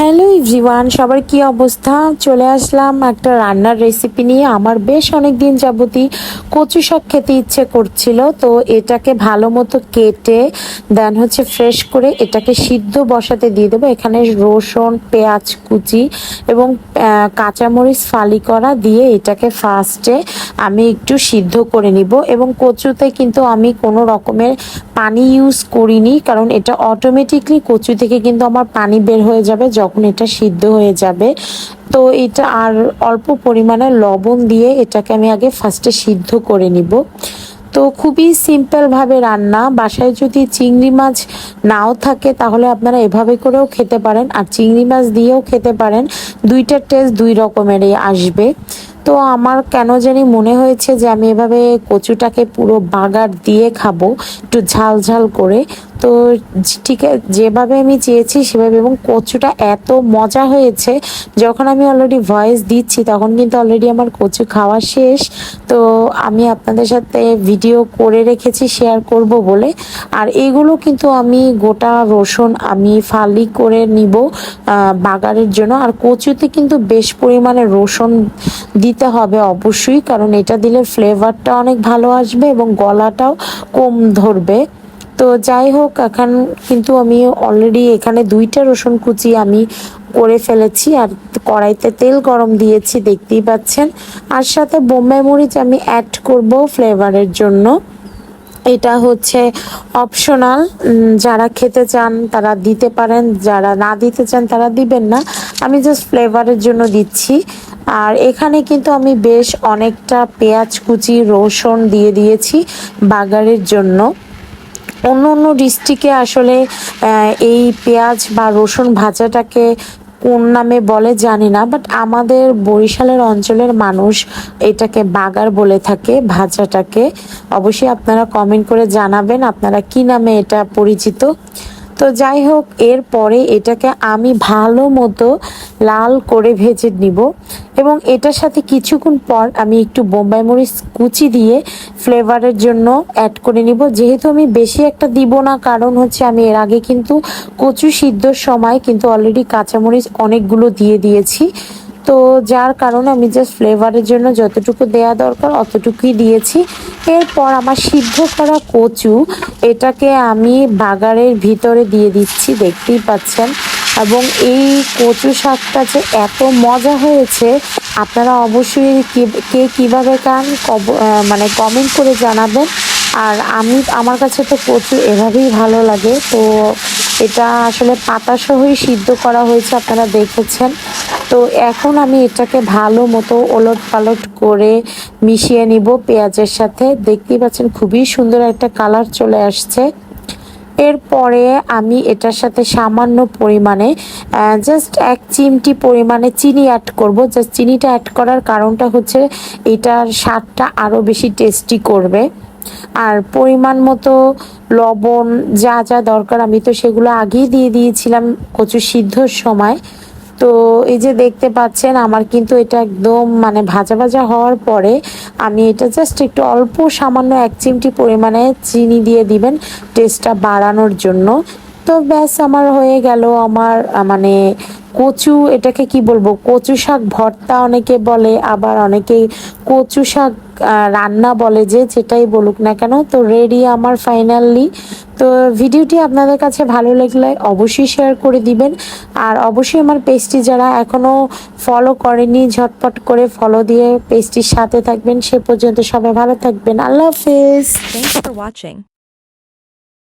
Hello everyone, সবার কি অবস্থা? চলে আসলাম একটা রান্নার রেসিপি নিয়ে। আমার বেশ অনেক দিন যাবতই কচু শাক খেতে ইচ্ছে করছিল, তো এটাকে ভালো মতো কেটে দেন ফ্রেশ করে এটাকে সিদ্ধ বসাতে দিয়ে দেবো। এখানে রসুন, পেঁয়াজ কুচি এবং কাঁচামরিচ ফালি করা দিয়ে এটাকে ফার্স্টে আমি একটু সিদ্ধ করে নিব। এবং কচুতে কিন্তু আমি কোনো রকমের পানি ইউজ করিনি, কারণ এটা অটোমেটিকলি কচু থেকে কিন্তু আমার পানি বের হয়ে যাবে যখন এটা সিদ্ধ হয়ে যাবে। তো এটা আর অল্প পরিমাণে লবণ দিয়ে এটাকে আমি আগে ফার্স্টে সিদ্ধ করে নিব। তো খুবই সিম্পলভাবে রান্না। বাসায় যদি চিংড়ি মাছ নাও থাকে তাহলে আপনারা এভাবে করেও খেতে পারেন, আর চিংড়ি মাছ দিয়েও খেতে পারেন। দুইটার টেস্ট দুই রকমেরই আসবে। তো আমার কেন জানি মনে হয়েছে যে আমি এভাবে কচুটাকে পুরো বাগার দিয়ে খাবো, একটু ঝাল ঝাল করে। তো ঠিক যেভাবে আমি চেয়েছি সেভাবে, এবং কচুটা এত মজা হয়েছে, যখন আমি অলরেডি ভয়েস দিচ্ছি তখন কিন্তু অলরেডি আমার কচু খাওয়া শেষ। তো আমি আপনাদের সাথে ভিডিও করে রেখেছি শেয়ার করব বলে। আর এগুলো কিন্তু আমি গোটা রসুন আমি ফালি করে নিব বাগারের জন্য। আর কচুতে কিন্তু বেশ পরিমাণে রসুন দিতে হবে অবশ্যই, কারণ এটা দিলে ফ্লেভারটা অনেক ভালো আসবে এবং গলাটাও কম ধরবে। তো যাই হোক, এখন কিন্তু আমি অলরেডি এখানে দুইটা রসুন কুচি আমি করে ফেলেছি, আর কড়াইতে তেল গরম দিয়েছি দেখতেই পাচ্ছেন। আর সাথে বোম্বাই মরিচ আমি অ্যাড করব ফ্লেভারের জন্য। এটা অপশনাল, যারা খেতে চান তারা দিতে পারেন, যারা না দিতে চান তারা দিবেন না। আমি জাস্ট ফ্লেভারের জন্য দিচ্ছি। আর এখানে কিন্তু আমি বেশ অনেকটা পেঁয়াজ কুচি রসুন দিয়ে দিয়েছি বাগারের জন্য। অন্য অন্য ডিস্ট্রিক্টে আসলে এই পেঁয়াজ বা রসুন ভাজাটাকে কোন নামে বলে জানি না, বাট আমাদের বরিশালের অঞ্চলের মানুষ এটাকে বাগার বলে থাকে ভাজাটাকে। অবশ্যই আপনারা কমেন্ট করে জানাবেন আপনারা কি নামে এটা পরিচিত। তো যাই হোক, এরপরে এটাকে আমি ভালো মতো লাল করে ভেজে নিব, এবং এটার সাথে কিছুক্ষণ পর আমি একটু বোম্বাই মরিচ কুচি দিয়ে ফ্লেভারের জন্য অ্যাড করে নিব। যেহেতু আমি বেশি একটা দিব না, কারণ আমি এর আগে কিন্তু কচু সিদ্ধর সময় কিন্তু অলরেডি কাঁচামরিচ অনেকগুলো দিয়ে দিয়েছি। তো যার কারণে আমি জাস্ট ফ্লেভারের জন্য যতটুকু দেয়া দরকার অতটুকুই দিয়েছি। এরপর আমার সিদ্ধ করা কচু এটাকে আমি বাগারের ভিতরে দিয়ে দিচ্ছি দেখতেই পাচ্ছেন। এবং এই কচু শাকটা যে এত মজা হয়েছে, আপনারা অবশ্যই কে কীভাবে খান মানে কমেন্ট করে জানাবেন। আর আমার কাছে তো কচু এভাবেই ভালো লাগে। তো এটা আসলে পাতা সহই সিদ্ধ করা হয়েছে, আপনারা দেখেছেন। তো এখন আমি এটাকে ভালো মতো ওলট পালট করে মিশিয়ে নিব পেঁয়াজের সাথে। দেখতেই পাচ্ছেন খুবই সুন্দর একটা কালার চলে আসছে। এরপরে আমি এটার সাথে সামান্য পরিমাণে জাস্ট 1 চিমটি পরিমাণে চিনি অ্যাড করব। জাস্ট চিনিটা অ্যাড করার কারণটা এটার স্বাদটা আরও বেশি টেস্টি করবে। আর পরিমাণ মতো লবণ যা যা দরকার আমি তো সেগুলো আগেই দিয়ে দিয়েছিলাম কচু সিদ্ধর সময়। তো এই যে দেখতে পাচ্ছেন আমার কিন্তু এটা একদম মানে ভাজা ভাজা হওয়ার পরে আমি এটা জাস্ট একটু অল্প সামান্য 1 চিমটি পরিমাণে চিনি দিয়ে দিবেন টেস্টটা বাড়ানোর জন্য। তো ব্যাস আমার হয়ে গেল আমার মানে কচু, এটাকে কি বলবো, কচু শাক ভর্তা অনেকে বলে, আবার অনেকে কচু শাক রান্না বলে, যে যেটাই বলুক না কেন। তো রেডি আমার ফাইনালি। তো ভিডিওটি আপনাদের কাছে ভালো লাগলে অবশ্যই শেয়ার করে দিবেন। আর অবশ্যই আমার পেজটি যারা এখনও ফলো করেনি ঝটপট করে ফলো দিয়ে পেজটির সাথে থাকবেন। সে পর্যন্ত সবাই ভালো থাকবেন। আল্লাহ হাফেজ। Thanks for watching.